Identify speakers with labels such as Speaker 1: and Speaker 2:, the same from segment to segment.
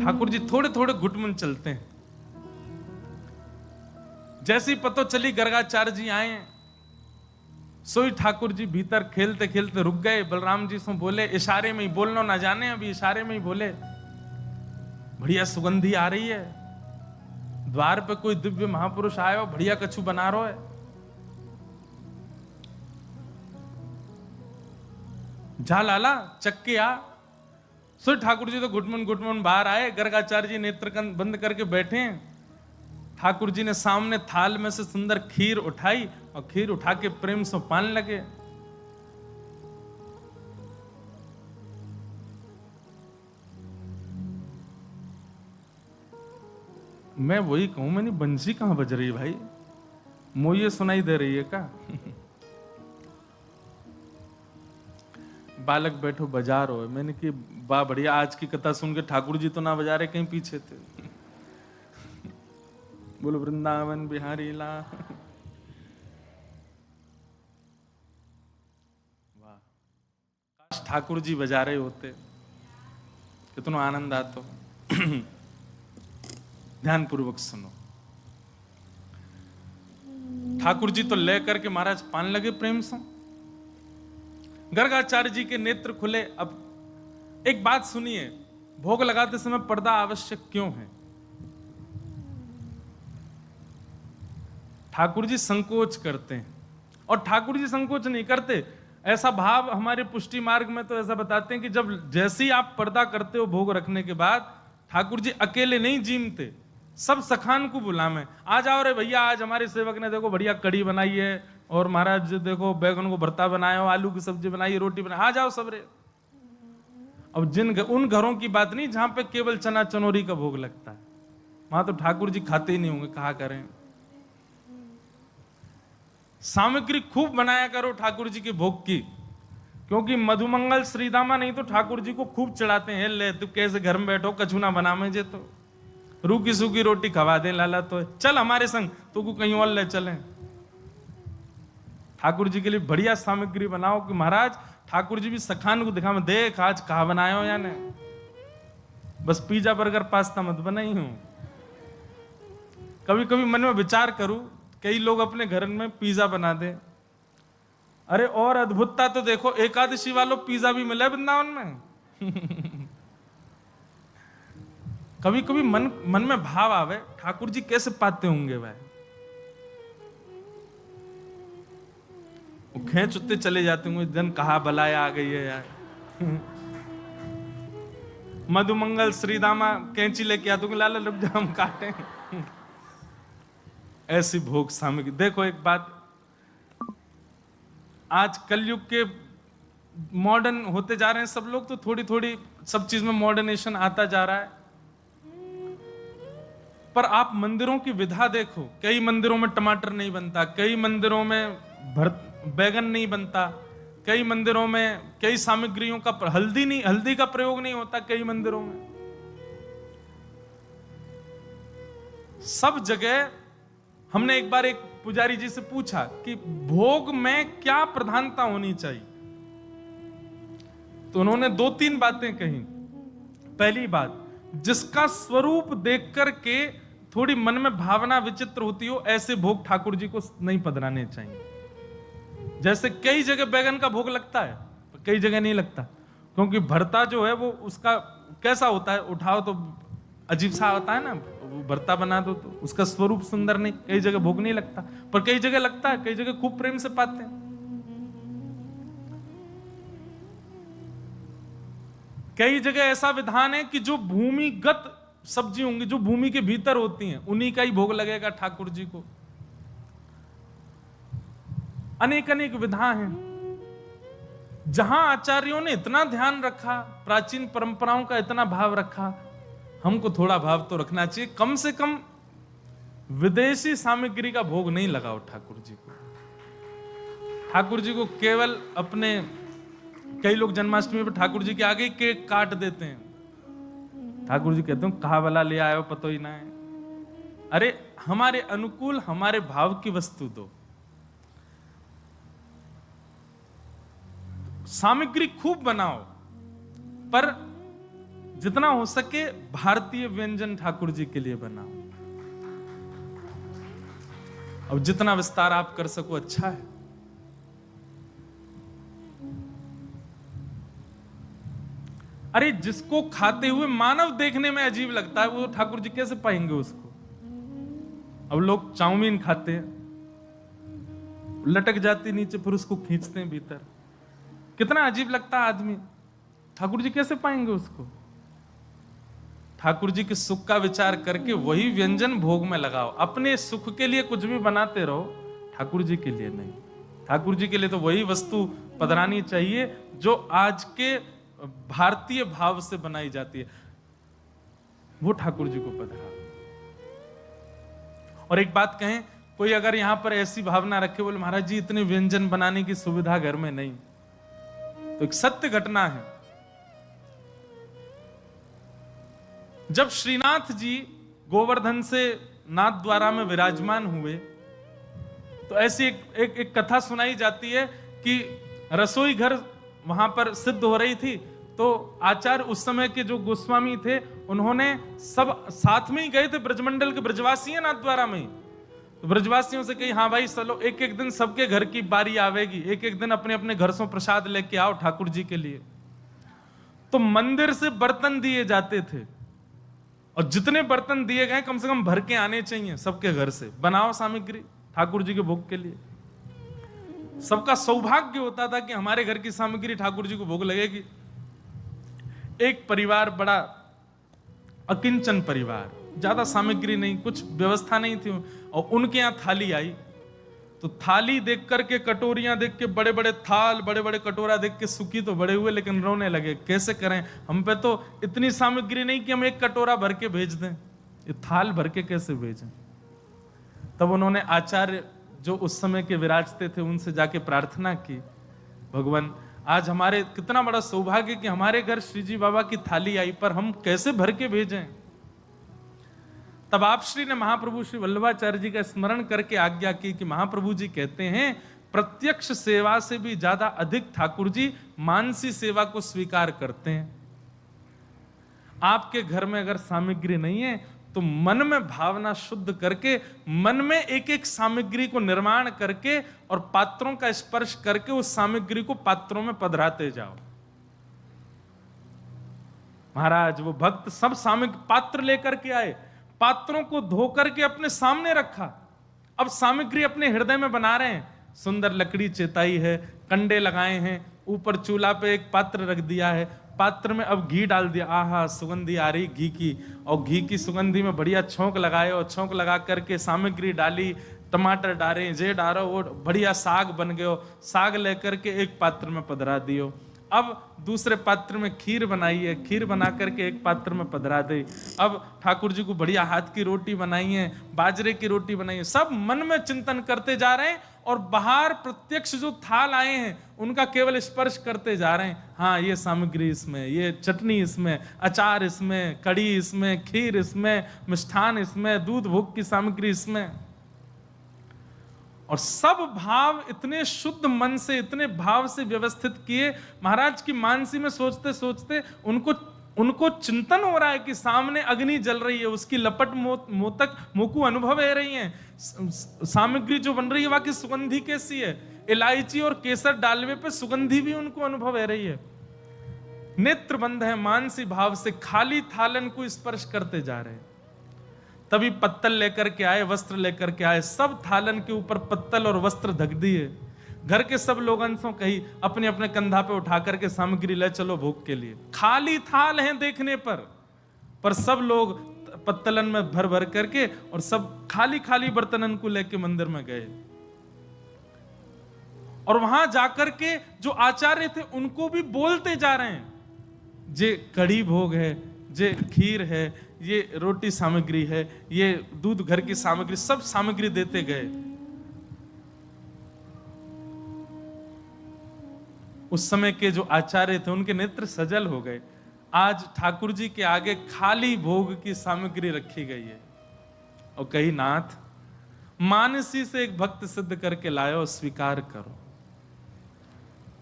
Speaker 1: ठाकुर जी थोड़े थोड़े घुटमुन चलते हैं। जैसी पतो चली गर्गाचार्य जी आए, सोई ठाकुर जी भीतर खेलते खेलते रुक गए। बलराम जी से बोले, इशारे में ही बोलना ना जाने, अभी इशारे में ही बोले, बढ़िया सुगंधी आ रही है, द्वार पे कोई दिव्य महापुरुष आयो, बढ़िया कछु बना रहो है। जा लाला चक्के आ। सो ठाकुर जी तो घुटमुन घुटमुन बाहर आए। गर्गाचार्य जी नेत्र बंद करके बैठे हैं। ठाकुर जी ने सामने थाल में से सुंदर खीर उठाई और खीर उठा के प्रेम से पान लगे। मैं वही कहूं, मैंने बंसी कहां बज रही है भाई, मुझे सुनाई दे रही है क्या? बालक बैठो बजा रहो है। मैंने कि वाह बढ़िया, आज की कथा सुन के ठाकुर जी तो ना बजा रहे, कहीं पीछे थे। बोलो वृंदावन बिहारी ला। वाह, काश ठाकुर जी बजा रहे होते, कितना आनंद आता। ध्यान पूर्वक सुनो। ठाकुर जी तो ले करके महाराज पान लगे प्रेम से। गर्गाचार्य जी के नेत्र खुले। अब एक बात सुनिए, भोग लगाते समय पर्दा आवश्यक क्यों है? ठाकुर जी संकोच करते हैं, और ठाकुर जी संकोच नहीं करते। ऐसा भाव हमारे पुष्टि मार्ग में तो ऐसा बताते हैं कि जब जैसे ही आप पर्दा करते हो भोग रखने के बाद, ठाकुर जी अकेले नहीं जीमते, सब सखान को बुलावे। आ जाओ रे भैया, आज हमारे सेवक ने देखो बढ़िया कड़ी बनाई है, और महाराज देखो बैगन को भरता बनाया हो, आलू की सब्जी बनाई, रोटी बनाई, आ जाओ सब रे। अब उन घरों की बात नहीं जहां पे केवल चना चनोरी का भोग लगता है, वहां तो ठाकुर जी खाते ही नहीं होंगे, कहा करें। सामग्री खूब बनाया करो ठाकुर जी के भोग की, क्योंकि मधुमंगल श्रीदामा नहीं तो ठाकुर जी को खूब चढ़ाते हैं। ले तू कैसे घर में बैठो, कछु ना बना में जे तो रूखी सूखी रोटी खवा दे लाला, तो चल हमारे संग, तो को कहीं और ले चले। ठाकुर जी के लिए बढ़िया सामग्री बनाओ कि महाराज ठाकुर जी भी सखान को दिखा में, देख आज कहा बनाए हो या ने, बस पिज्जा बर्गर पास्ता मत बनाई हूं। कभी कभी मन में विचार करूं, कई लोग अपने घर में पिज्जा बना दे। अरे और अद्भुतता तो देखो, एकादशी वालों पिज्जा भी मिले वृंदावन में। कभी कभी मन में भाव आवे, ठाकुर जी कैसे पाते होंगे वह। वो खेच उतने चले जाते होंगे, दिन कहा बलाया आ गई है यार। मधुमंगल श्रीदामा कैंची लेके आ दूंगा, लाला रुक जा हम काटे। ऐसी भोग सामग्री। देखो एक बात, आज कलयुग के मॉडर्न होते जा रहे हैं सब लोग, तो थोड़ी थोड़ी सब चीज में मॉडर्नेशन आता जा रहा है। पर आप मंदिरों की विधा देखो, कई मंदिरों में टमाटर नहीं बनता, कई मंदिरों में बैगन नहीं बनता, कई मंदिरों में कई सामग्रियों का हल्दी का प्रयोग नहीं होता कई मंदिरों में। सब जगह हमने एक बार एक पुजारी जी से पूछा कि भोग में क्या प्रधानता होनी चाहिए, तो उन्होंने 2-3 बातें कही। पहली बात, जिसका स्वरूप देख करके थोड़ी मन में भावना विचित्र होती हो, ऐसे भोग ठाकुर जी को नहीं पधराने चाहिए। जैसे कई जगह बैगन का भोग लगता है, कई जगह नहीं लगता, क्योंकि भरता जो है वो उसका कैसा होता है, उठाओ तो अजीब सा होता है ना, वो भरता बना दो तो उसका स्वरूप सुंदर नहीं, कई जगह भोग नहीं लगता। पर कई जगह लगता है, कई जगह खूब प्रेम से पाते हैं। कई जगह ऐसा विधान है कि जो भूमिगत सब्जी होंगी, जो भूमि के भीतर होती हैं, उन्हीं का ही भोग लगेगा ठाकुर जी को। अनेक अनेक विधा हैं। जहां आचार्यों ने इतना ध्यान रखा, प्राचीन परंपराओं का इतना भाव रखा, हमको थोड़ा भाव तो रखना चाहिए। कम से कम विदेशी सामग्री का भोग नहीं लगाओ ठाकुर जी को। ठाकुर जी को केवल अपने, कई लोग जन्माष्टमी पर ठाकुर जी के आगे केक काट देते हैं। ठाकुर जी कहते हैं कहा वाला ले आयो पतो ही ना है। अरे हमारे अनुकूल, हमारे भाव की वस्तु दो। सामग्री खूब बनाओ, पर जितना हो सके भारतीय व्यंजन ठाकुर जी के लिए बनाओ। अब जितना विस्तार आप कर सको अच्छा है। अरे जिसको खाते हुए मानव देखने में अजीब लगता है, वो ठाकुर जी कैसे पाएंगे उसको? अब लोग चाउमीन खाते हैं, लटक जाती नीचे, फिर उसको खींचते हैं भीतर, कितना अजीब लगता है आदमी। ठाकुर जी कैसे पाएंगे उसको? ठाकुर जी के सुख का विचार करके वही व्यंजन भोग में लगाओ। अपने सुख के लिए कुछ भी बनाते रहो, ठाकुर जी के लिए नहीं। ठाकुर जी के लिए तो वही वस्तु पधरानी चाहिए जो आज के भारतीय भाव से बनाई जाती है, वो ठाकुर जी को पधरा। और एक बात कहें, कोई अगर यहां पर ऐसी भावना रखे, बोले महाराज जी इतने व्यंजन बनाने की सुविधा घर में नहीं, तो एक सत्य घटना है। जब श्रीनाथ जी गोवर्धन से नाथ द्वारा में विराजमान हुए, तो ऐसी एक कथा सुनाई जाती है कि रसोई घर वहां पर सिद्ध हो रही थी। तो आचार्य उस समय के जो गोस्वामी थे, उन्होंने सब साथ में ही गए थे, ब्रजमंडल के ब्रजवासी हैं नाथ द्वारा में। तो ब्रजवासियों से कही, हाँ भाई चलो, एक एक दिन सबके घर की बारी आवेगी, एक एक दिन अपने अपने घर से प्रसाद लेके आओ ठाकुर जी के लिए। तो मंदिर से बर्तन दिए जाते थे, और जितने बर्तन दिए गए कम से कम भर के आने चाहिए सबके घर से, बनाओ सामग्री ठाकुर जी के भोग के लिए। सबका सौभाग्य होता था कि हमारे घर की सामग्री ठाकुर जी को भोग लगेगी। एक परिवार, बड़ा अकिंचन परिवार, ज्यादा सामग्री नहीं, कुछ व्यवस्था नहीं थी, और उनके यहां थाली आई। तो थाली देख करके, कटोरियां देख के, बड़े बड़े थाल, बड़े बड़े कटोरा देख के सुखी तो बड़े हुए, लेकिन रोने लगे, कैसे करें, हम पे तो इतनी सामग्री नहीं कि हम एक कटोरा भर के भेज दें, ये थाल भर के कैसे भेजें। तब उन्होंने आचार्य जो उस समय के विराजते थे उनसे जाके प्रार्थना की, भगवान आज हमारे कितना बड़ा सौभाग्य कि हमारे घर श्री जी बाबा की थाली आई, पर हम कैसे भर के भेजें। तब आप श्री ने महाप्रभु श्री वल्लभाचार्य जी का स्मरण करके आज्ञा की कि महाप्रभु जी कहते हैं, प्रत्यक्ष सेवा से भी ज्यादा अधिक ठाकुर जी मानसी सेवा को स्वीकार करते हैं। आपके घर में अगर सामग्री नहीं है तो मन में भावना शुद्ध करके, मन में एक एक सामग्री को निर्माण करके और पात्रों का स्पर्श करके उस सामग्री को पात्रों में पधराते जाओ। महाराज वो भक्त सब सामग्री पात्र लेकर के आए, पात्रों को धो करके अपने सामने रखा। अब सामग्री अपने हृदय में बना रहे हैं, सुंदर लकड़ी चेताई है, कंडे लगाए हैं, ऊपर चूल्हा पे एक पात्र रख दिया है, पात्र में अब घी डाल दिया, आहा सुगंधी आ रही घी की, और घी की सुगंधी में बढ़िया छौंक लगाए, और छौंक लगा करके सामग्री डाली, टमाटर डाले, जे डालो, वो बढ़िया साग बन गयो, साग लेकर के एक पात्र में पधरा दियो। अब दूसरे पात्र में खीर बनाई है, खीर बना करके एक पात्र में पधरा दे। अब ठाकुर जी को बढ़िया हाथ की रोटी बनाई है, बाजरे की रोटी बनाई है, सब मन में चिंतन करते जा रहे हैं, और बाहर प्रत्यक्ष जो थाल आए हैं उनका केवल स्पर्श करते जा रहे हैं। हाँ ये सामग्री इसमें, ये चटनी इसमें, अचार इसमें, कड़ी इसमें, खीर इसमें, मिष्ठान इसमें, दूध भोग की सामग्री इसमें। और सब भाव इतने शुद्ध मन से, इतने भाव से व्यवस्थित किए। महाराज की मानसी में सोचते सोचते उनको चिंतन हो रहा है कि सामने अग्नि जल रही है, उसकी लपट मोतक मोकू अनुभव है रही है, सामग्री जो बन रही है वहां की सुगंधी कैसी है, इलायची और केसर डालवे पे सुगंधी भी उनको अनुभव है रही है। नेत्र बंद है, मानसी भाव से खाली थालन को स्पर्श करते जा रहे हैं। तभी पत्तल लेकर के आए, वस्त्र लेकर के आए, सब थालन के ऊपर पत्तल और वस्त्र ढक दिए। घर के सब लोग अंशों कही अपने अपने कंधा पे उठा करके सामग्री ले चलो भोग के लिए। खाली थाल हैं देखने पर सब लोग पत्तलन में भर भर करके और सब खाली खाली बर्तनन को लेके मंदिर में गए। और वहां जाकर के जो आचार्य थे उनको भी बोलते जा रहे हैं, जे कड़ी भोग है, जे खीर है, ये रोटी सामग्री है, ये दूध घर की सामग्री, सब सामग्री देते गए। उस समय के जो आचार्य थे उनके नेत्र सजल हो गए। आज ठाकुर जी के आगे खाली भोग की सामग्री रखी गई है और कही नाथ मानसी से एक भक्त सिद्ध करके लायो, स्वीकार करो।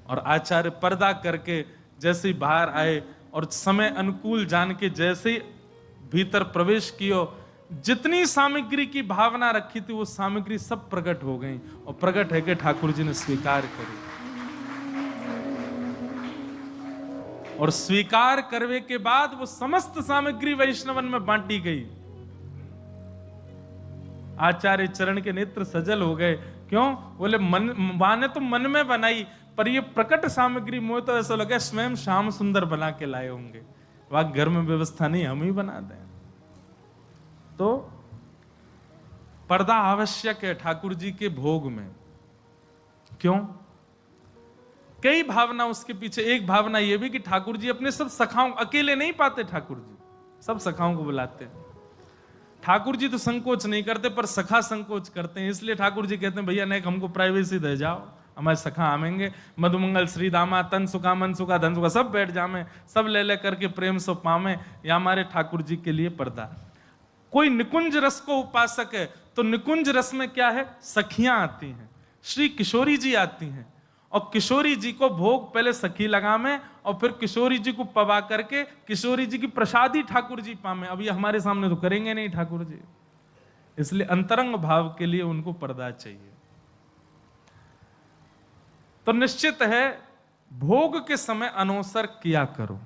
Speaker 1: और आचार्य पर्दा करके जैसे ही बाहर आए और समय अनुकूल जान के जैसे ही भीतर प्रवेश कियो, जितनी सामग्री की भावना रखी थी वो सामग्री सब प्रकट हो गई, और प्रकट है कि ठाकुर जी ने स्वीकार करी। और स्वीकार करने के बाद वो समस्त सामग्री वैष्णवन में बांटी गई। आचार्य चरण के नेत्र सजल हो गए। क्यों? बोले मन वाने तो मन में बनाई, पर ये प्रकट सामग्री मुझे तो ऐसा लगा स्वयं श्याम सुंदर बना के लाए होंगे, वहां घर में व्यवस्था नहीं, हम ही बना दें। तो पर्दा आवश्यक है ठाकुर जी के भोग में। क्यों? कई भावना उसके पीछे। एक भावना यह भी कि ठाकुर जी अपने सब सखाओं, अकेले नहीं पाते ठाकुर जी, सब सखाओं को बुलाते हैं। ठाकुर जी तो संकोच नहीं करते, पर सखा संकोच करते हैं, इसलिए ठाकुर जी कहते हैं भैया नहीं, हमको प्राइवेसी दे जाओ, हमारे सखा आवेंगे, मधुमंगल श्री दामा तन सुखा मन सुखा धन सुखा सब बैठ जामे, सब ले ले करके प्रेम से पावे। या हमारे ठाकुर जी के लिए पर्दा। कोई निकुंज रस को उपासक है तो निकुंज रस में क्या है? सखियां आती हैं, श्री किशोरी जी आती हैं, और किशोरी जी को भोग पहले सखी लगावे और फिर किशोरी जी को पवा करके किशोरी जी की प्रसादी ठाकुर जी पावे। अब ये हमारे सामने तो करेंगे नहीं ठाकुर जी, इसलिए अंतरंग भाव के लिए उनको पर्दा चाहिए। तो निश्चित है भोग के समय अनोसर किया करो,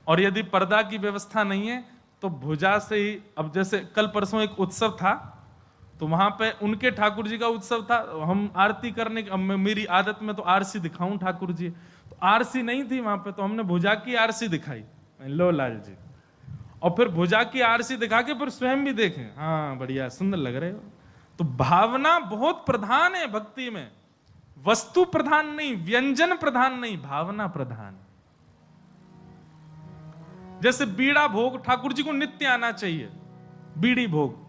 Speaker 1: और यदि पर्दा की व्यवस्था नहीं है तो भुजा से ही। अब जैसे कल परसों एक उत्सव था, तो वहां पे उनके ठाकुर जी का उत्सव था, हम आरती करने की, मेरी आदत में तो आरसी दिखाऊं ठाकुर जी, तो आरसी नहीं थी वहां पे, तो हमने भुजा की आरसी दिखाई, लो लाल जी, और फिर भुजा की आरसी दिखा के फिर स्वयं भी देखें, हाँ बढ़िया सुंदर लग रहे हो। तो भावना बहुत प्रधान है भक्ति में, वस्तु प्रधान नहीं, व्यंजन प्रधान नहीं, भावना प्रधान। जैसे बीड़ा भोग ठाकुर जी को नित्य आना चाहिए, बीड़ी भोग।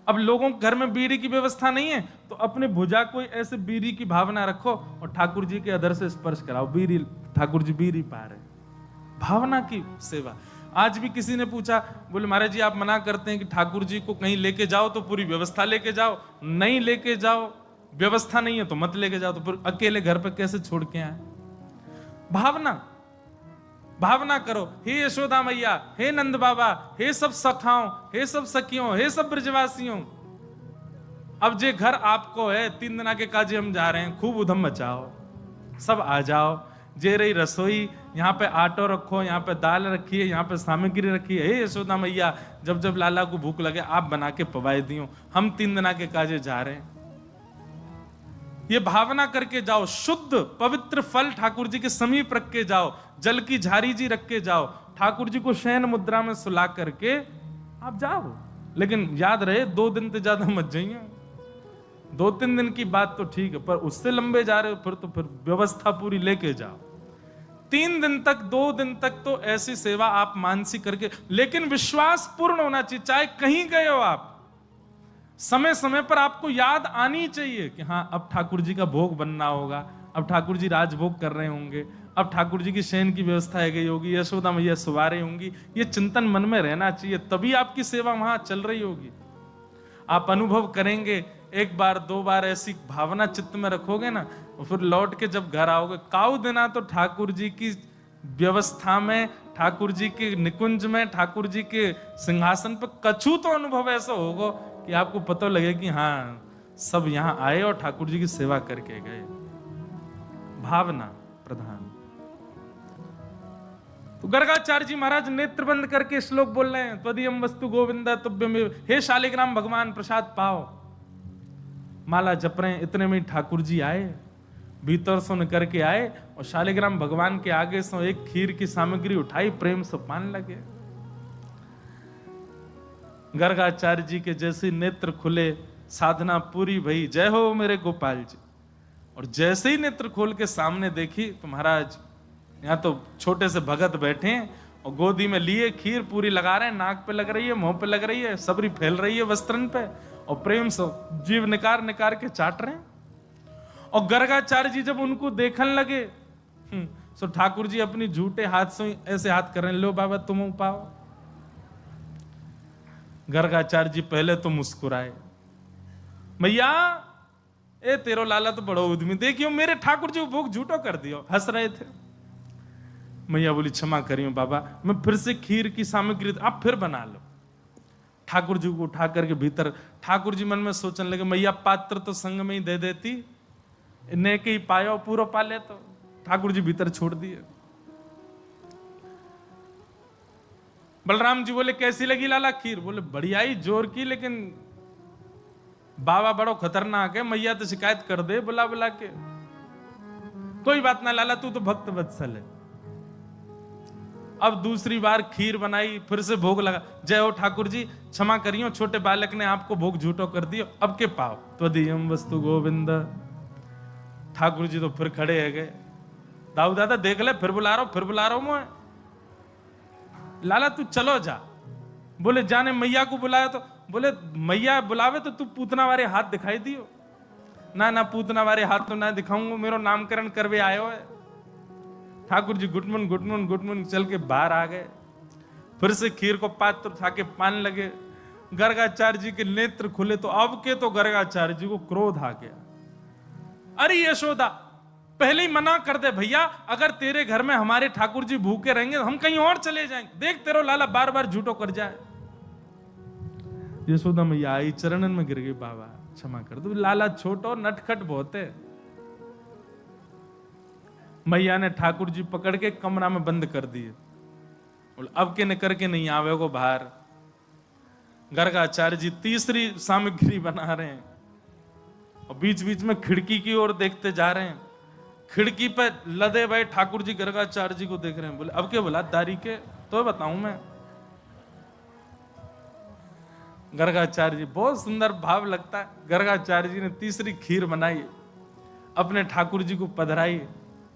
Speaker 1: अब लोगों के घर में बीड़ी की व्यवस्था नहीं है तो अपने भुजा कोई ऐसे बीड़ी की भावना रखो और ठाकुर जी के अधर से स्पर्श कराओ, बीड़ी ठाकुर जी बीड़ी पा रहे, भावना की सेवा। आज भी किसी ने पूछा, बोले महाराज जी आप मना करते हैं कि ठाकुर जी को कहीं लेके जाओ तो पूरी व्यवस्था लेके जाओ, नहीं लेके जाओ, व्यवस्था नहीं है तो मत लेके जाओ, तो फिर अकेले घर पे कैसे छोड़ के आए? भावना, भावना करो, हे यशोदा मैया, हे नंद बाबा, हे सब सखाओं, हे सब सखियों, हे सब ब्रजवासियों, अब जे घर आपको है, 3 दिन के काजे हम जा रहे हैं, खूब उधम मचाओ, सब आ जाओ। जे रही रसोई, यहाँ पे आटो रखो, यहाँ पे दाल रखी है, यहाँ पे सामग्री रखी है, हे यशोदा मैया, जब जब लाला को भूख लगे आप बना के पवाए दियो, हम 3 दिन के काजे जा रहे हैं। ये भावना करके जाओ, शुद्ध पवित्र फल ठाकुर जी के समीप रख के जाओ, जल की झारी जी रख के जाओ, ठाकुर जी को शयन मुद्रा में सुला करके आप जाओ। लेकिन याद रहे 2 दिन से ज्यादा मत जाइए, 2-3 दिन की बात तो ठीक है, पर उससे लंबे जा रहे हो फिर तो फिर व्यवस्था पूरी लेके जाओ। 3 दिन तक 2 दिन तक तो ऐसी सेवा आप मानसिक करके, लेकिन विश्वास पूर्ण होना चाहिए। चाहे कहीं गए हो आप, समय समय पर आपको याद आनी चाहिए कि हाँ अब ठाकुर जी का भोग बनना होगा, अब ठाकुर जी राजभोग कर रहे होंगे, अब ठाकुर जी की शयन की व्यवस्था है गई होगी, यशोदा मैया सुवा रही होंगी। ये चिंतन मन में रहना चाहिए, तभी आपकी सेवा वहां चल रही होगी। आप अनुभव करेंगे, 1 बार 2 बार ऐसी भावना चित्त में रखोगे ना, और फिर लौट के जब घर आओगे, काऊ देना तो ठाकुर जी की व्यवस्था में, ठाकुर जी के निकुंज में, ठाकुर जी के सिंहासन पर कछु तो अनुभव ऐसा होगा कि आपको पता लगे कि हाँ सब यहां आए और ठाकुर जी की सेवा करके गए। भावना प्रधान। तो गर्गाचार्य जी महाराज नेत्र बंद करके श्लोक बोल रहे हैं, त्वदीयम वस्तु गोविंदा तुभ्यमेव, हे शालिग्राम भगवान प्रसाद पाओ। माला जप रहे हैं, इतने में ठाकुर जी आए, भीतर सुन करके आए और शालिग्राम भगवान के आगे से एक खीर की सामग्री उठाई, प्रेम से पान लगे। गर्गाचार्य जी के जैसे नेत्र खुले, साधना पूरी भई, जय हो मेरे गोपाल जी। और जैसे ही नेत्र खोल के सामने देखी तो महाराज यहाँ तो छोटे से भगत बैठे हैं और गोदी में लिए खीर पूरी लगा रहे हैं, नाक पे लग रही है, मुंह पे लग रही है, सबरी फैल रही है वस्त्रन पे, और प्रेम से जीव निकार निकार के चाट रहे हैं। और गर्गाचार्य जी जब उनको देखने लगे, तो ठाकुर जी अपनी झूठे हाथ से ऐसे हाथ कर रहे हैं, लो बाबा तुम पाओ। गर्गाचार्य जी पहले तो मुस्कुराए, भैया ए तेरो लाला तो बड़ो उद्यमी, देखियो मेरे ठाकुर जी को भोग झूठो कर दियो, हंस रहे थे। मैया बोली क्षमा करियो बाबा, मैं फिर से खीर की सामग्री आप फिर बना लो। ठाकुर जी को उठा करके भीतर, ठाकुर जी मन में सोचने लगे मैया पात्र तो संग में ही दे देती, ने के ही पायो पूरा पा ले, तो ठाकुर जी भीतर छोड़ दिए। बलराम जी बोले कैसी लगी लाला खीर? बोले बढ़िया ही जोर की, लेकिन बाबा बड़ो खतरनाक है, मैया तो शिकायत कर दे बुला बुला के। कोई बात ना लाला, तू तो भक्त वत्सल है। अब दूसरी बार खीर बनाई, फिर से भोग लगा। जय हो ठाकुर जी, क्षमा करियो, छोटे बालक ने आपको भोग झूठो कर दियो, अब के पाओ त्वदीयम वस्तु गोविंद। ठाकुर जी तो फिर खड़े है गए। दाऊ दादा देख ले, फिर बुला रहा हूं मैं। लाला तू चलो जा। बोले जाने मैया को बुलाया तो? बोले मैया बुलावे तो तू पूतना वाले हाथ दिखाई दियो। ना ना पूतना वाले हाथ तो ना दिखाऊंगा, मेरो नामकरण करवे आयो है। ठाकुर जी गुटमुन गुटमुन गुटमुन चल के बाहर आ गए। फिर से खीर को पात्र उठा के पान लगे। गर्गाचार्य जी के नेत्र खुले तो अब के तो गर्गाचार्य जी को क्रोध आ गया। अरे यशोदा, पहले ही मना कर दे भैया, अगर तेरे घर में हमारे ठाकुर जी भूखे रहेंगे हम कहीं और चले जाएंगे। देख तेरो लाला बार बार झूठो कर जाए। यशोदा मैया आई, चरणन में गिर गई, बाबा क्षमा कर दो, लाला छोटो नटखट बहुत है। मैया ने ठाकुर जी पकड़ के कमरा में बंद कर दिए। अब के न करके नहीं आवे को बाहर। गर्गाचार्य जी तीसरी सामग्री बना रहे हैं और बीच बीच में खिड़की की ओर देखते जा रहे हैं। खिड़की पे लदे भाई ठाकुर जी गर्गाचार्य जी को देख रहे हैं। बोले अब के बोला दारी के तो बताऊं मैं। गर्गाचार्य जी, बहुत सुंदर भाव लगता है। गर्गाचार्य जी ने तीसरी खीर बनाई, अपने ठाकुर जी को पधराई।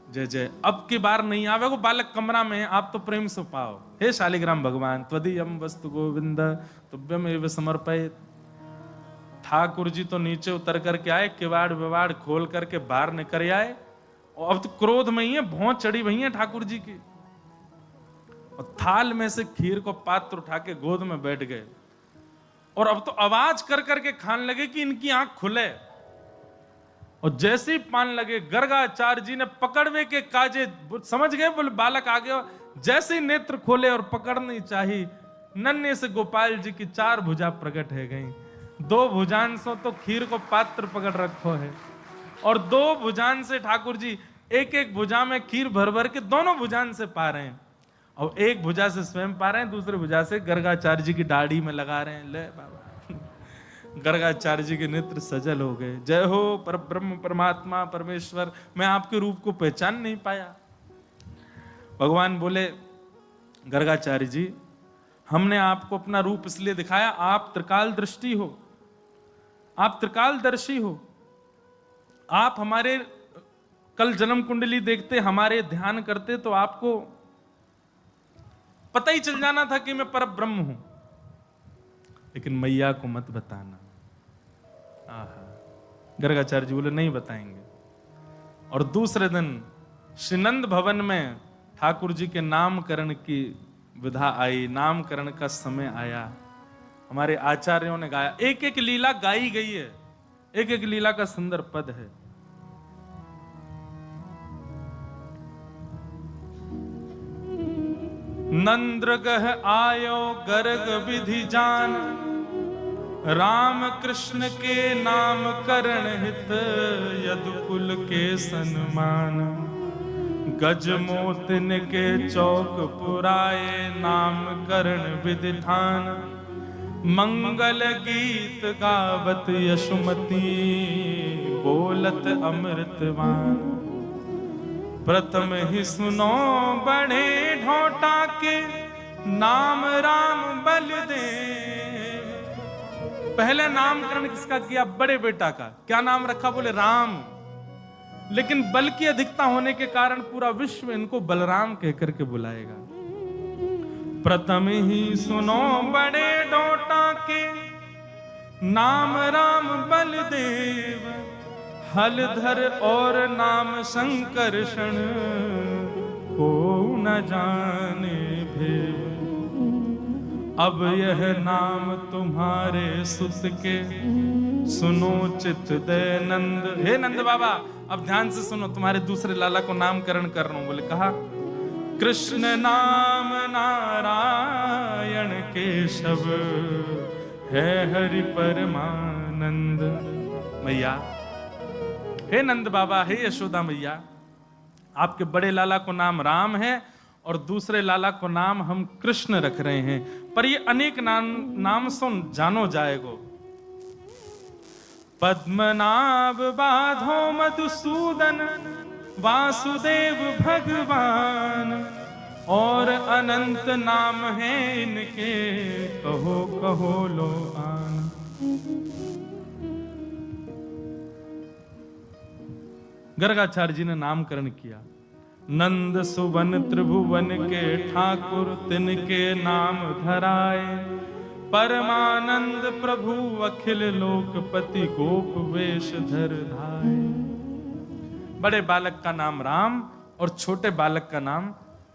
Speaker 1: जय जय, अब की बार नहीं आवे वो बालक कमरा में, आप तो प्रेम से पाओ। हे शालिग्राम भगवान, त्वदीयम वस्तु गोविंद तुभ्यम एव समर्पयेत्। ठाकुर जी तो नीचे उतर करके आए, किवाड़ विवाड़ खोल करके बाहर निकल आए और अब तो क्रोध में ही है, भौं चढ़ी हुई है ठाकुर जी की। और थाल में से खीर को पात्र उठा के गोद में बैठ गए और अब तो आवाज कर करके खाने लगे कि इनकी आंख खुले। और जैसे ही पान लगे, गर्गाचार्य जी ने पकड़वे के काजे, समझ गए बोले बालक आ गया। जैसे ही नेत्र खोले और पकड़नी चाहिए, नन्हे से गोपाल जी की 4 भुजा प्रकट है गई। 2 भुजान से तो खीर को पात्र पकड़ रखो है और 2 भुजान से ठाकुर जी एक एक भुजा में खीर भर भर के दोनों भुजान से पा रहे हैं। और एक भुजा से स्वयं पा रहे हैं, दूसरे भुजा से गर्गाचार्य जी की दाढ़ी में लगा रहे हैं। ले बाबा, गर्गाचार्य जी के नेत्र सजल हो गए। जय हो पर ब्रह्म परमात्मा परमेश्वर, मैं आपके रूप को पहचान नहीं पाया। भगवान बोले गर्गाचार्य जी, हमने आपको अपना रूप इसलिए दिखाया, आप त्रिकाल दृष्टि हो, आप त्रिकालदर्शी हो। आप हमारे कल जन्म कुंडली देखते, हमारे ध्यान करते तो आपको पता ही चल जाना था कि मैं परब्रह्म हूं, लेकिन मैया को मत बताना। गर्गाचार्य जी बोले नहीं बताएंगे। और दूसरे दिन श्रीनंद भवन में ठाकुर जी के नामकरण की विधा आई, नामकरण का समय आया। हमारे आचार्यों ने गाया, एक एक लीला गाई गई है, एक एक लीला का सुंदर पद है। नंद्रगह आयो गर्ग विधि जान, राम कृष्ण के नाम करण हित, यदुकुल के सन्मान। गज मोतिन के चौक पुराए, नाम करण विधि ठान। मंगल गीत गावत यशुमती, बोलत अमृतवान। प्रथम ही सुनो बड़े ढोटा के, नाम राम बलदेव। पहले नामकरण किसका किया? बड़े बेटा का। क्या नाम रखा? बोले राम। लेकिन बल की अधिकता होने के कारण पूरा विश्व इनको बलराम कहकर के बुलाएगा। प्रथम ही सुनो बड़े ढोटा के, नाम राम बलदेव। हलधर और नाम संकर्षण, को न जाने भेद। अब यह नाम तुम्हारे सुत के, सुनो चित दयानंद। हे नंद बाबा, अब ध्यान से सुनो, तुम्हारे दूसरे लाला को नामकरण कर रहा हूं। बोले कहा, कृष्ण नाम नारायण केशव, है हरि परमानंद। मैया, हे नंद बाबा, हे यशोदा मैया, आपके बड़े लाला को नाम राम है और दूसरे लाला को नाम हम कृष्ण रख रहे हैं, पर ये अनेक नाम सुन जानो जाएगो। पद्मनाभ बाधो मधुसूदन, वासुदेव भगवान, और अनंत नाम है इनके, कहो कहो लो आन। गर्गाचार्य जी ने नामकरण किया। नंद सुवन त्रिभुवन के ठाकुर, तिनके नाम धराए, परमानंद प्रभु अखिल लोकपति, गोप वेश धर धाय। बड़े बालक का नाम राम और छोटे बालक का नाम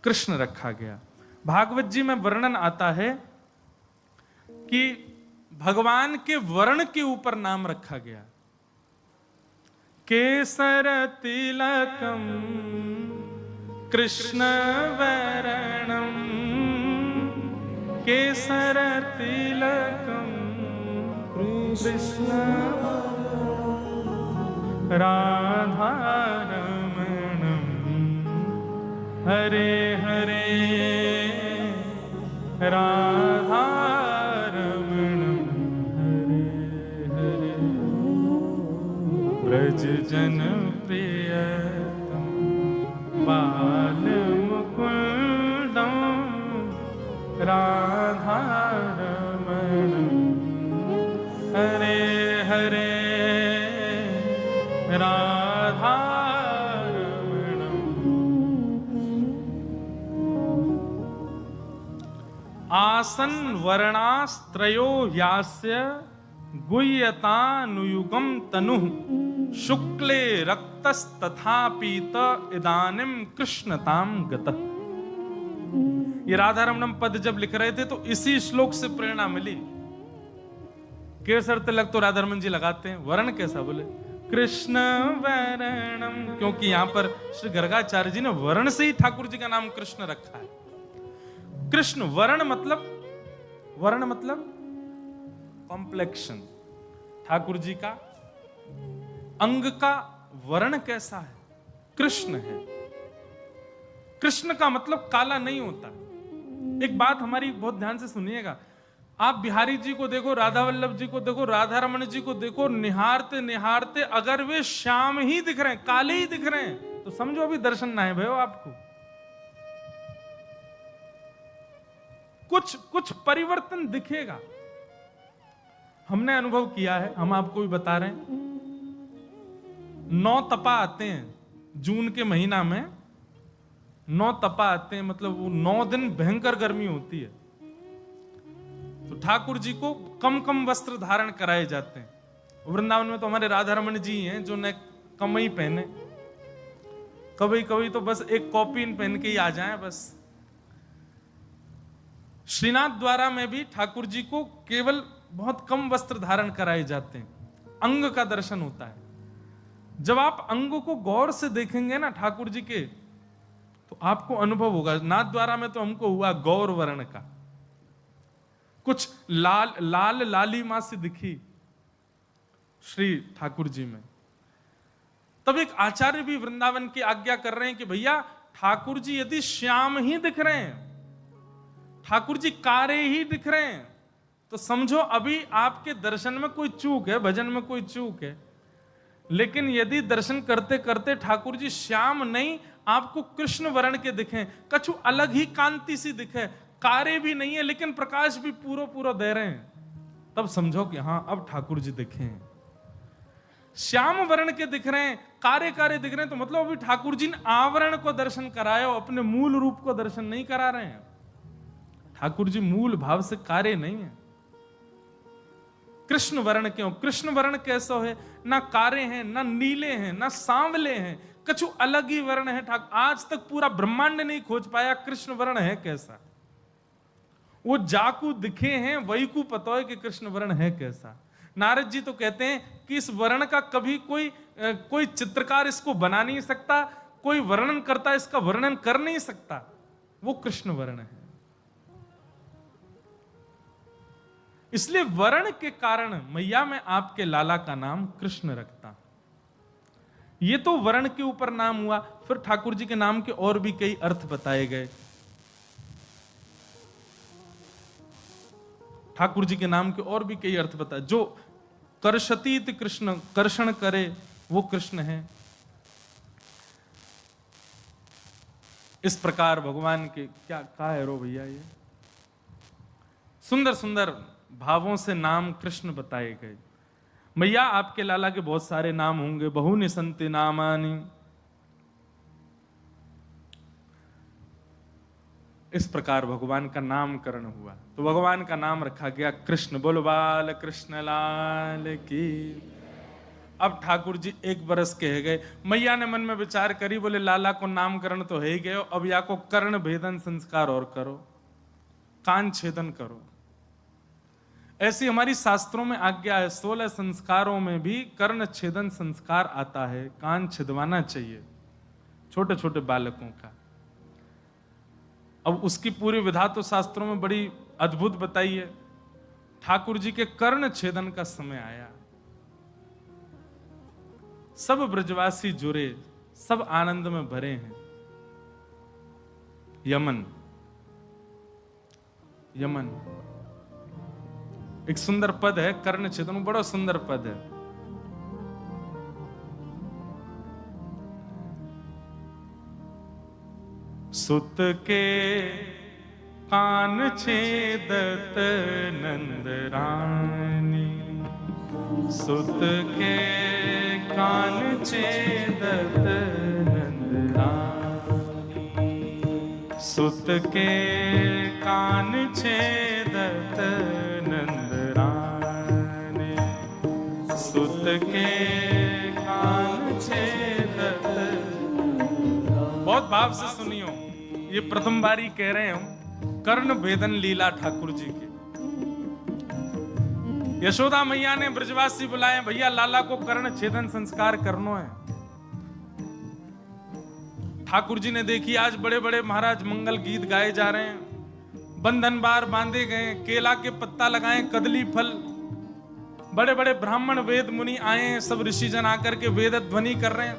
Speaker 1: कृष्ण रखा गया। भागवत जी में वर्णन आता है कि भगवान के वर्ण के ऊपर नाम रखा गया। केसर तिलकम कृष्ण वरणम, केसर तिलकम कृष्ण राधा रमणम, हरे हरे राधा रमणम, हरे हरे ब्रज जन प्रियतम, बाल मुकुंदम, राधा रमणम, हरे हरे राधा रमणम। आसन वर्णास्त्रयो यास्य, गुह्यतानुयुगम तनुः, शुक्ले रक्तस्तथा पीत, इदानीम कृष्णताम गतः। ये राधा रमणम पद जब लिख रहे थे तो इसी श्लोक से प्रेरणा मिली। केसर तिलक तो राधा रमन जी लगाते हैं, वर्ण कैसा बोले कृष्ण वरणम, क्योंकि यहां पर श्री गर्गाचार्य जी ने वर्ण से ही ठाकुर जी का नाम कृष्ण रखा है। कृष्ण वर्ण मतलब कॉम्प्लेक्शन। ठाकुर जी का अंग का वर्ण कैसा है? कृष्ण है। कृष्ण का मतलब काला नहीं होता। एक बात हमारी बहुत ध्यान से सुनिएगा, आप बिहारी जी को देखो, राधा वल्लभ जी को देखो, राधा रमन जी को देखो, निहारते निहारते अगर वे श्याम ही दिख रहे हैं, काले ही दिख रहे हैं, तो समझो अभी दर्शन ना है भयो आपको। कुछ परिवर्तन दिखेगा। हमने अनुभव किया है, हम आपको भी बता रहे हैं। 9 तपा आते हैं जून के महीना में, 9 तपा आते हैं, मतलब वो 9 दिन भयंकर गर्मी होती है। तो ठाकुर जी को कम कम वस्त्र धारण कराए जाते हैं। वृंदावन में तो हमारे राधा रमन जी हैं जो न कम ही पहने, कभी कभी तो बस एक कॉपीन पहन के ही आ जाएं बस। श्रीनाथ द्वारा में भी ठाकुर जी को केवल बहुत कम वस्त्र धारण कराए जाते हैं, अंग का दर्शन होता है। जब आप अंगों को गौर से देखेंगे ना ठाकुर जी के, तो आपको अनुभव होगा। नाथ द्वारा में तो हमको हुआ गौर वर्ण का, कुछ लाल लालिमा सी दिखी श्री ठाकुर जी में। तब एक आचार्य भी वृंदावन की आज्ञा कर रहे हैं कि भैया ठाकुर जी यदि श्याम ही दिख रहे हैं, ठाकुर जी कारे ही दिख रहे हैं, तो समझो अभी आपके दर्शन में कोई चूक है, भजन में कोई चूक है। लेकिन यदि दर्शन करते करते ठाकुर जी श्याम नहीं, आपको कृष्ण वर्ण के दिखे, कछु अलग ही कांति सी दिखे, कारे भी नहीं है लेकिन प्रकाश भी पूरा दे रहे हैं, तब समझो कि हाँ अब ठाकुर जी दिखे हैं। श्याम वर्ण के दिख रहे हैं, कारे कारे दिख रहे हैं, तो मतलब अभी ठाकुर जी ने आवरण को दर्शन कराया, अपने मूल रूप को दर्शन नहीं करा रहे हैं। ठाकुर जी मूल भाव से कारे नहीं है। कृष्ण वर्ण क्यों? कृष्ण वर्ण कैसा है? ना कारे हैं, ना नीले हैं, ना सांवले हैं, कछु अलग ही वर्ण है। आज तक पूरा ब्रह्मांड नहीं खोज पाया कृष्ण वर्ण है कैसा। वो जाकू दिखे हैं वही को पता है कि कृष्ण वर्ण है कैसा। नारद जी तो कहते हैं कि इस वर्ण का कभी कोई चित्रकार इसको बना नहीं सकता, कोई वर्णन करता इसका वर्णन कर नहीं सकता। वो कृष्ण वर्ण है। इसलिए वर्ण के कारण मैया मैं आपके लाला का नाम कृष्ण रखता। ये तो वर्ण के ऊपर नाम हुआ, फिर ठाकुर जी के नाम के और भी कई अर्थ बताए गए। ठाकुर जी के नाम के और भी कई अर्थ बताए। जो कर्षतीत कृष्ण, कर्षण करे वो कृष्ण है। इस प्रकार भगवान के क्या कहा है रो भैया, ये सुंदर सुंदर भावों से नाम कृष्ण बताए गए। मैया आपके लाला के बहुत सारे नाम होंगे, बहुनि संति नामानि। इस प्रकार भगवान का नामकरण हुआ, तो भगवान का नाम रखा गया कृष्ण। बोलो बाल कृष्ण लाल की। अब ठाकुर जी 1 बरस के है गए। मैया ने मन में विचार करी, बोले लाला को नामकरण तो है ही गए, अब या को कर्ण भेदन संस्कार और करो, कान छेदन करो। ऐसी हमारी शास्त्रों में आज्ञा है, 16 संस्कारों में भी कर्ण छेदन संस्कार आता है, कान छिदवाना चाहिए छोटे छोटे बालकों का। अब उसकी पूरी विधा तो शास्त्रों में बड़ी अद्भुत बताई है। ठाकुर जी के कर्ण छेदन का समय आया, सब ब्रजवासी जुड़े, सब आनंद में भरे हैं। यमन, यमन एक सुंदर पद है, कर्ण छेदन बड़ा सुंदर पद है। सुत के कान छेदत नंद रानी, सुत के कान छेदत नंद रानी, सुत के कान छेदत नंद रानी, सुत के कान छेदत। बहुत भाव से सुनियो, ये प्रथम बारी कह रहे हूं कर्ण भेदन लीला ठाकुर जी की। यशोदा मैया ने ब्रजवासी बुलाए, भैया लाला को कर्ण छेदन संस्कार करनो है। ठाकुर जी ने देखी आज बड़े बड़े महाराज मंगल गीत गाए जा रहे हैं, बंधन बार बांधे गए, केला के पत्ता लगाए, कदली फल, बड़े बड़े ब्राह्मण वेद मुनि आए, सब ऋषि जन आकर के वेद ध्वनि कर रहे हैं।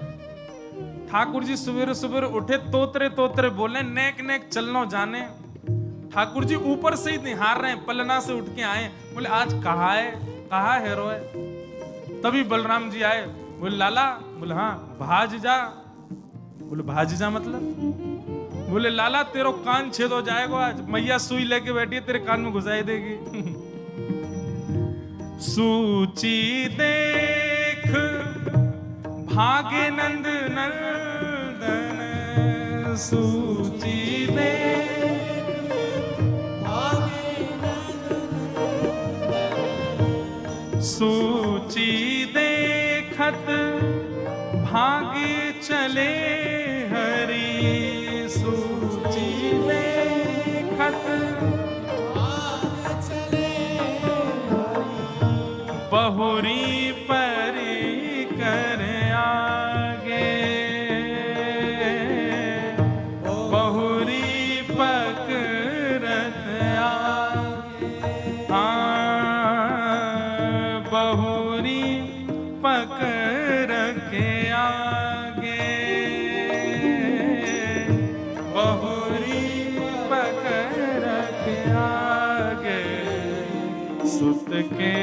Speaker 1: ठाकुर जी सुबह सुबह उठे, तोतरे तोतरे बोले, नेक नेक चलनो जाने। ठाकुर जी ऊपर से ही निहार रहे हैं, पलना से उठ के आए, बोले आज कहा है रोए। तभी बलराम जी आए, बोले लाला, बोले हाँ भाज जा। बोले भाज जा मतलब? बोले लाला तेरो कान छेद हो जाएगा आज, मैया सुई लेके बैठी है, तेरे कान में घुसाई देगी। सूची देख भागे नंद नंदन, सूची देख भागे नंदन, सूची देखत भागे चले हरि, सूची देखत भागे चले हरि, बहुरी परी कर आगे, बहुरी पकड़त आगे, बहुरी पकड़ के आगे, बहुरी पकड़ के आगे, सुत के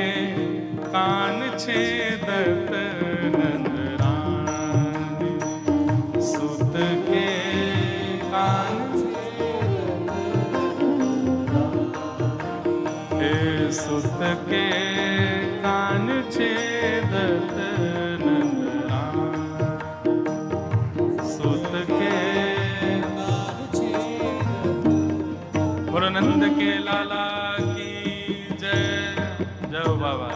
Speaker 1: कान छेदत नंद रानी, सुत के कान छेदत, सुत के कान छेदत नंद रानी, सुत के कान छेदत। और नंद के लाला की जय। जय बाबा।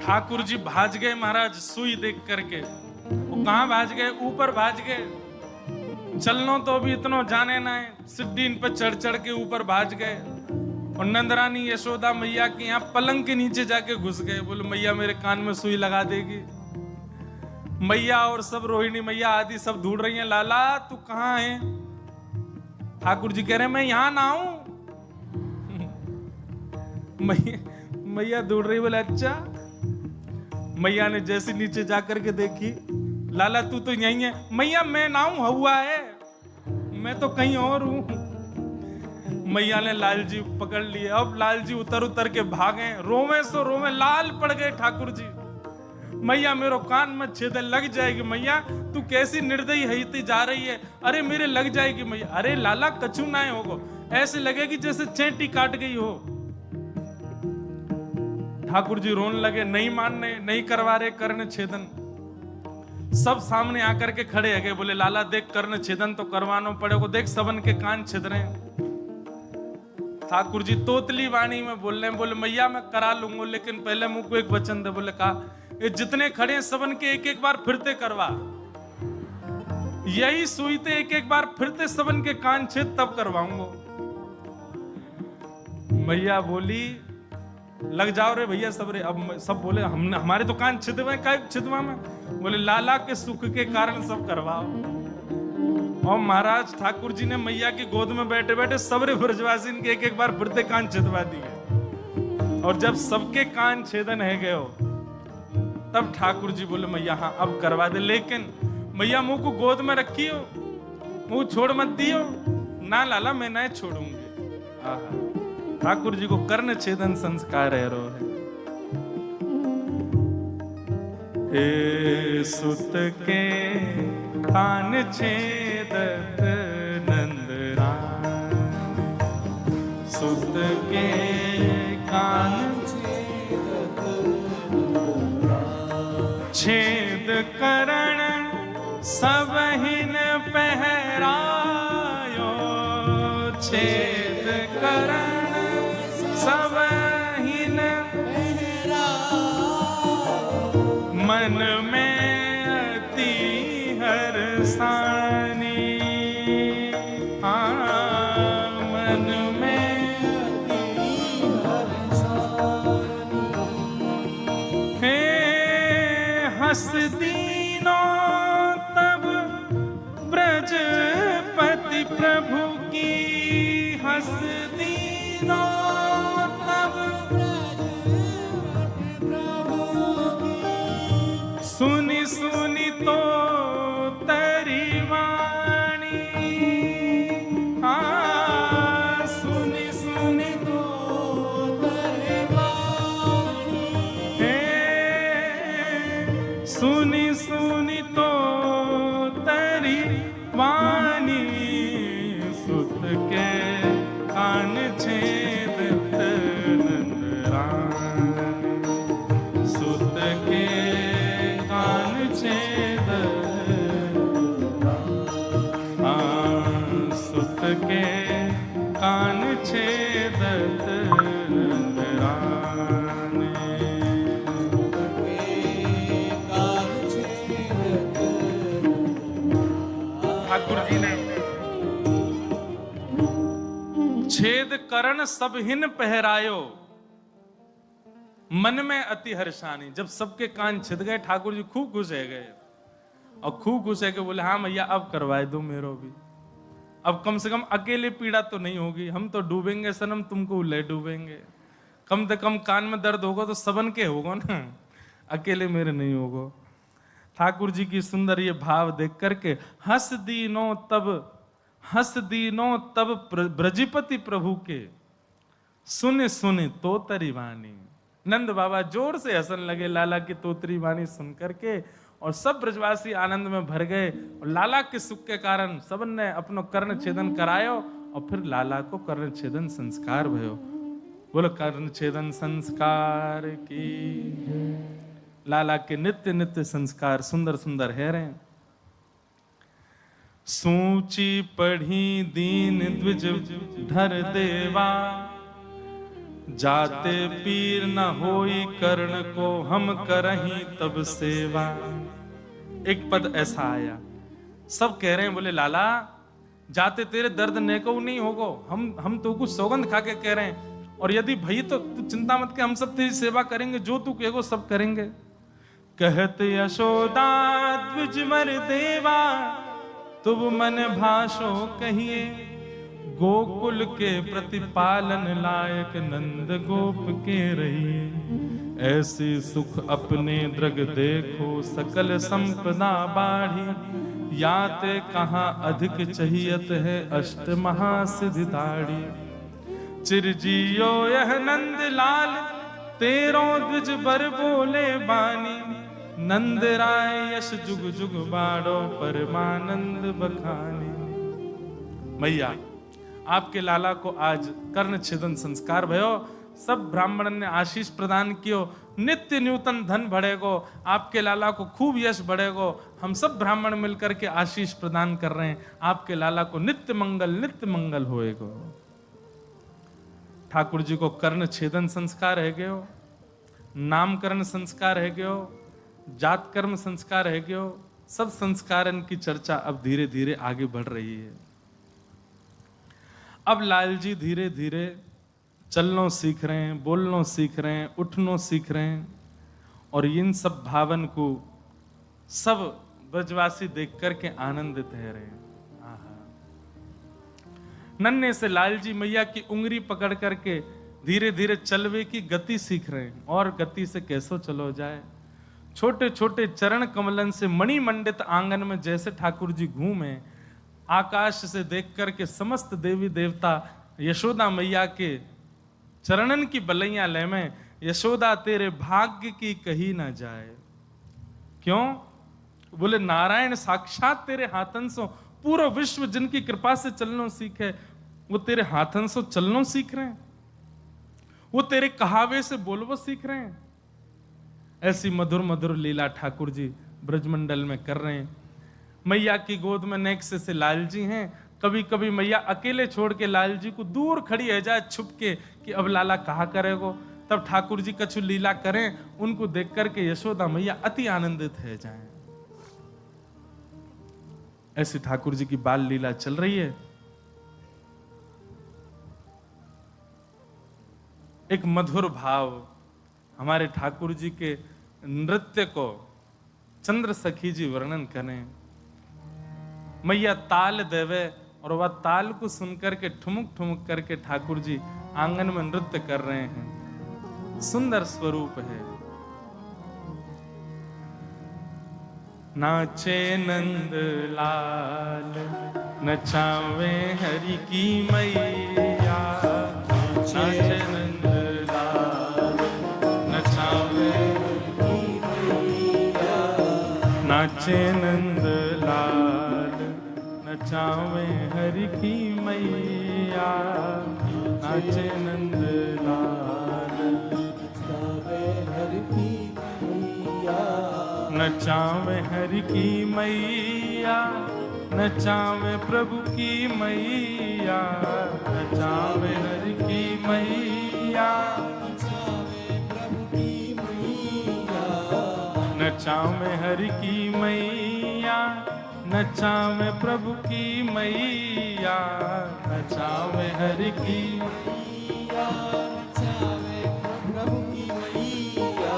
Speaker 1: ठाकुर जी भाज गए महाराज सुई देख करके। वो कहां भाज गए? ऊपर भाज गए। चलनो तो अभी इतना जाने ना है, सिद्धि पर चढ़ चढ़ के ऊपर भाज गए। और नंदरानी यशोदा मैया के यहाँ पलंग के नीचे जाके घुस गए। बोले मैया मेरे कान में सुई लगा देगी। मैया और सब रोहिणी मैया आदि सब ढूंढ रही हैं, लाला तू कहां है? ठाकुर जी कह रहे हैं मैं यहां ना हूं। मैया ढूंढ रही, बोले अच्छा। मैया ने जैसे नीचे जाकर के देखी, लाला तू तो यहीं है। मैया मैं ना हूं, हुआ है, मैं तो कहीं और हूं। मैया ने लाल जी पकड़ लिए। अब लाल जी उतर उतर के भागे, रोवे सो रोवे, लाल पड़ गए ठाकुर जी। मैया मेरो कान में छेद लग जाएगी। मैया तू कैसी निर्दयी हईती जा रही है? अरे मेरे लग जाएगी मैया। अरे लाला कछु ना होगो, ऐसे लगेगी जैसे चेंटी काट गई हो। ठाकुर जी रोने लगे, नहीं मानने, नहीं करवा रहे कर्ण छेदन। सब सामने आकर के खड़े है गए। बोले लाला देख कर्ण छेदन तो करवाना पड़ेगा, देख सबन के कान छिद रहे हैं। ठाकुर जी तोतली वाणी में बोल रहे हैं, बोले मैया मैं करा लूंगा, लेकिन पहले मुंह को एक वचन दे। बोले कहा ये जितने खड़े हैं सबन के एक एक बार फिरते करवा, यही सुईते एक एक बार फिरते सबन के कान छेद तब करवाऊंगा। मैया बोली लग जाओ रे भैया सब रे। अब सब बोले हम हमारे तो कान छिदवे का छिदवा में। बोले लाला के सुख के कारण सब करवाओ। और महाराज ठाकुर जी ने मैया की गोद में बैठे बैठे सबरे ब्रजवासी के एक एक बार फिरते कान छिदवा दिए। और जब सबके कान छेदन है गए हो, तब ठाकुर जी बोले मैया हाँ अब करवा दे, लेकिन मैया मुंह को गोद में रखी हो, मुंह छोड़ मत दियो। ना लाला मैं नहीं छोड़ूंगी। ठाकुर जी को कर्ण छेदन संस्कार है रो है। हे सुत के कान छेदत नंदराम, सुत के कान छेद करण सबहिन पहरायो, छेद करण सबहिन मन में अति हर्षानी। मन में अति हर्षानी। हे हंस दीनो तब ब्रजपति प्रभु की, हंस दीनो तब सुनी सुनी तो तेरी वाणी। सुनी सुनी तो तेरी वाणी। सुनी सुनी तो तेरी वाणी, सुत के कान छेदत नंदराम, सुत के सुत के कान छेदत नंदराम। ठाकुर जी ने छेद करण सबहिन पहरायो, मन में अति हर्षानी। जब सबके कान छिद गए ठाकुर जी खूब खुश है गए। और खूब खुश है के बोले हाँ मैया अब करवाए दो मेरो भी, अब कम से कम अकेले पीड़ा तो नहीं होगी, हम तो डूबेंगे सनम तुमको ले डूबेंगे। कम से कम कान में दर्द होगा तो सबन के होगा ना, अकेले मेरे नहीं होगा। ठाकुर जी की सुंदर ये भाव देख करके हंस दीनो तब ब्रजपति प्रभु के, सुन सुन तोतरी वाणी। नंद बाबा जोर से हंसने लगे लाला की तोतरी वाणी सुन करके, और सब ब्रजवासी आनंद में भर गए। और लाला के सुख के कारण सबन ने अपनो कर्ण छेदन करायो, और फिर लाला को कर्ण छेदन संस्कार भयो। बोलो कर्ण छेदन संस्कार की। लाला के नित्य नित्य संस्कार सुंदर सुंदर है रहे। सूची पढ़ी दीन द्विज धर देवा, जाते पीर न होई कर्ण को, हम करही तब सेवा। एक पद ऐसा आया, सब कह रहे हैं, बोले लाला जाते तेरे दर्द नेको नहीं होगो, हम तो कुछ सौगंध खा के कह रहे हैं, और यदि भई तो तू चिंता मत के, हम सब तेरी सेवा करेंगे, जो तू कहेगो सब करेंगे। कहत यशोदा द्विज मर देवा, तुम मन भाषो कहिए, गोकुल के प्रतिपालन लायक नंद गोप के रहिए। ऐसे सुख अपने दृग देखो, सकल संपदा बाढ़ी, याते कहाँ अधिक चाहियत है, अष्ट महासिद्धि दाढ़ी। चिरजियो यह नंद लाल, तेरों द्विज बर बोले बानी, नंद राय यश जुग जुग बाड़ो, परमानंद बखानी। मैया आपके लाला को आज कर्ण छेदन संस्कार भयो, सब ब्राह्मण ने आशीष प्रदान कियो, नित्य नूतन धन बढ़ेगो, आपके लाला को खूब यश बढ़ेगो। हम सब ब्राह्मण मिलकर के आशीष प्रदान कर रहे हैं, आपके लाला को नित्य मंगल होएगो। ठाकुर जी को कर्ण छेदन संस्कार है गयो, नामकरण संस्कार है गयो, जात कर्म संस्कार है गयो, सब संस्कारन की चर्चा अब धीरे धीरे आगे बढ़ रही है। अब लाल जी धीरे धीरे चलनो सीख रहे हैं, बोलनो सीख रहे हैं, उठनो सीख रहे हैं, और इन सब भावन को सब ब्रजवासी देख करके आनंदित है रहे हैं। नन्हे से लाल जी मैया की उंगली पकड़ करके धीरे धीरे चलवे की गति सीख रहे हैं, और गति से कैसो चलो जाए। छोटे छोटे चरण कमलन से मणि मंडित आंगन में जैसे ठाकुर जी घूमे, आकाश से देख करके समस्त देवी देवता यशोदा मैया के चरणन की बलैया ले में, यशोदा तेरे भाग्य की कही ना जाए। क्यों? बोले नारायण साक्षात तेरे हाथन सो, पूरा विश्व जिनकी कृपा से चलनो सीखे, वो तेरे हाथन से चलनो सीख रहे हैं, वो तेरे कहावे से बोलवो सीख रहे हैं। ऐसी मधुर मधुर लीला ठाकुर जी ब्रजमंडल में कर रहे हैं। मैया की गोद में नेक्स्ट से लाल जी हैं। कभी कभी मैया अकेले छोड़ के लाल जी को दूर खड़ी है जाए छुप के कि अब लाला कहा करेगो, तब ठाकुर जी कछु लीला करें, उनको देख करके यशोदा मैया अति आनंदित है जाए। ऐसी ठाकुर जी की बाल लीला चल रही है। एक मधुर भाव हमारे ठाकुर जी के नृत्य को चंद्र सखी जी वर्णन करें। मैया ताल देवे और वह ताल को सुनकर के ठुमुक ठुमुक करके ठाकुर जी आंगन में नृत्य कर रहे हैं। सुंदर स्वरूप है। नाचे नंद लाल नचावे हरि की मैया, नाचे नंद लाल नचावे हरि की मैया, नाचे नंद लाल नचावे हरि की मैया, नाचे नंद लाल नचावे हरि की मैया, नचावे हरि की मैया, नचावे प्रभु की मैया, नचावे हरि की मैया, नचावे प्रभु की मैया, नचावे हरि की मैया, नचावे प्रभु की मैया, नचावे हरि की मैया, नचावे प्रभु की मैया,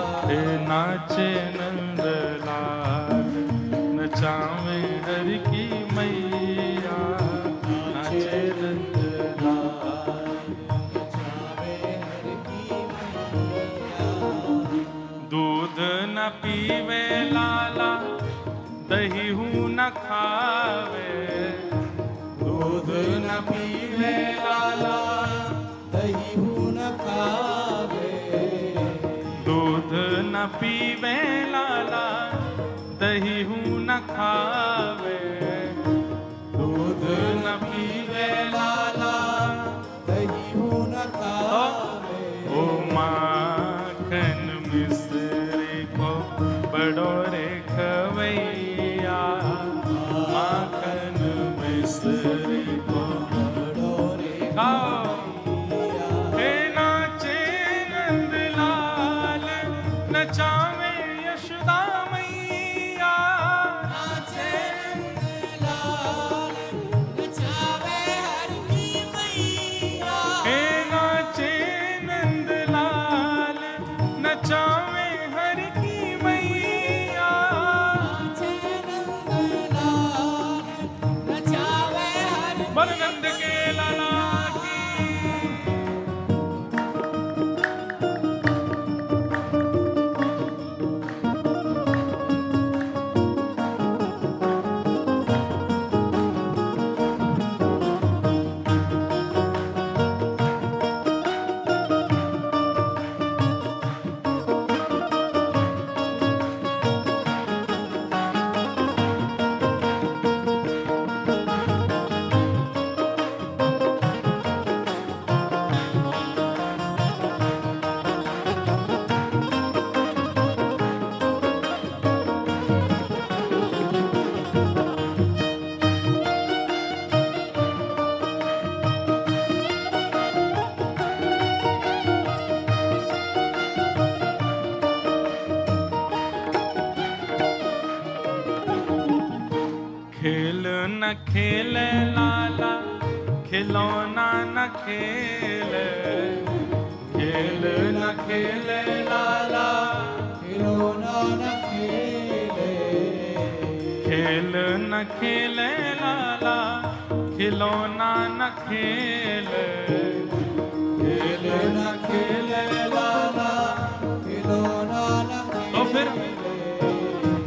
Speaker 1: नाचे नंद लाल नचावे हरि की मैया, नाचे नंद लाल नचावे हरि की मैया। दूध न पीवे लाला, दही न खावे, दूध न पीवे लाला, दही न खावे, दूध न पीवे लाला, दही न खावे, दूध न पीवे लाला, दही न खावे। ओ माखन मिश्री को बड़ो रे खवैया, माखन मिश्री को बड़ो रे खवैया, नाचे नचावे यशोदा मैया,
Speaker 2: नाचे नंदलाल, नचावे हर की मैया।
Speaker 1: हे नाचे नंदलाल, नचावे हर की मैया।
Speaker 2: नाचे नंदलाल, नचावे हर की
Speaker 1: बर नंद के लाला की। खेल न खेल लाला, खिलौना न खेल। खेल न खेल लाला,
Speaker 2: खिलौना न खेले।
Speaker 1: खेल न खेल लाला, खिलौना न खेल।
Speaker 2: खेल न खेले लाला, खिलौना न
Speaker 1: तो फिर
Speaker 2: खेले।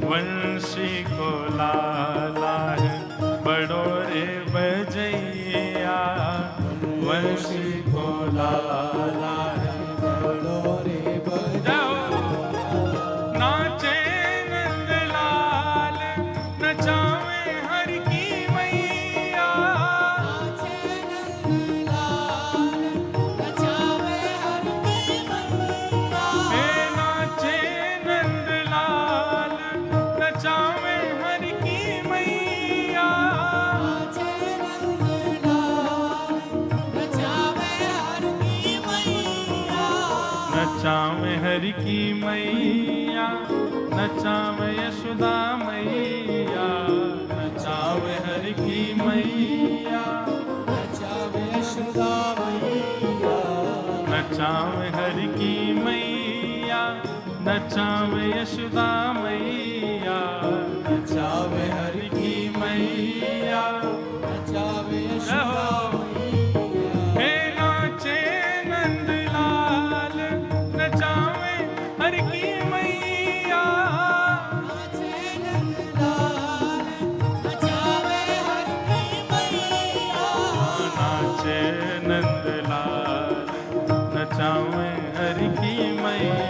Speaker 1: वंशी को लाला है बड़ो रे बजैया, वंशी को लाला है
Speaker 2: बड़ो रे
Speaker 1: जाओ। नाचे नंदलाल, नचावे हर की मैया।
Speaker 2: नाचे नंदलाल, नचावे हर की मैया।
Speaker 1: हे नाचे नंदलाल, नचावे हर की मैया।
Speaker 2: नाचे नंदलाल, नचावे हर की मैया।
Speaker 1: नचावे हर की मैया, नचावे यशोदा मैया। नचावे हर की मैया,
Speaker 2: नचावे यशोदा मैया।
Speaker 1: नचावे हर की मैया, नचावे यशोदा मैया। नचावे हर की मैया,
Speaker 2: नचावे यशोदा मैया।
Speaker 1: हे नाचे नंदलाल, नचावे हर की मैया।
Speaker 2: नाचे नंदलाल, नचावे हर की मैया।
Speaker 1: नाचे नंदलाल, नचावे हर की मैया।
Speaker 2: नाचे नंदलाल, नचावे हर की मैया।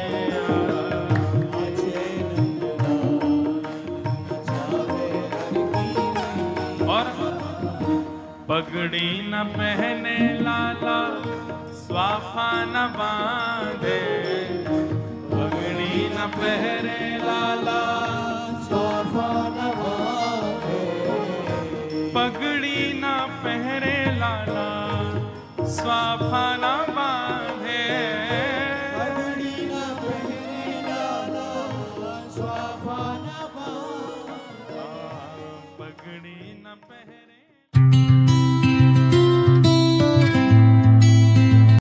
Speaker 1: और पगड़ी न पहने लाला, स्वाफा न बांधे। पगड़ी न पहने लाला,
Speaker 2: स्वाफा न बांधे।
Speaker 1: पगड़ी न पहरे लाला, स्वाफा न बांधे।
Speaker 2: पगड़ी न पहने लाला, स्वाफा न बांधे।
Speaker 1: पगड़ी न पहरे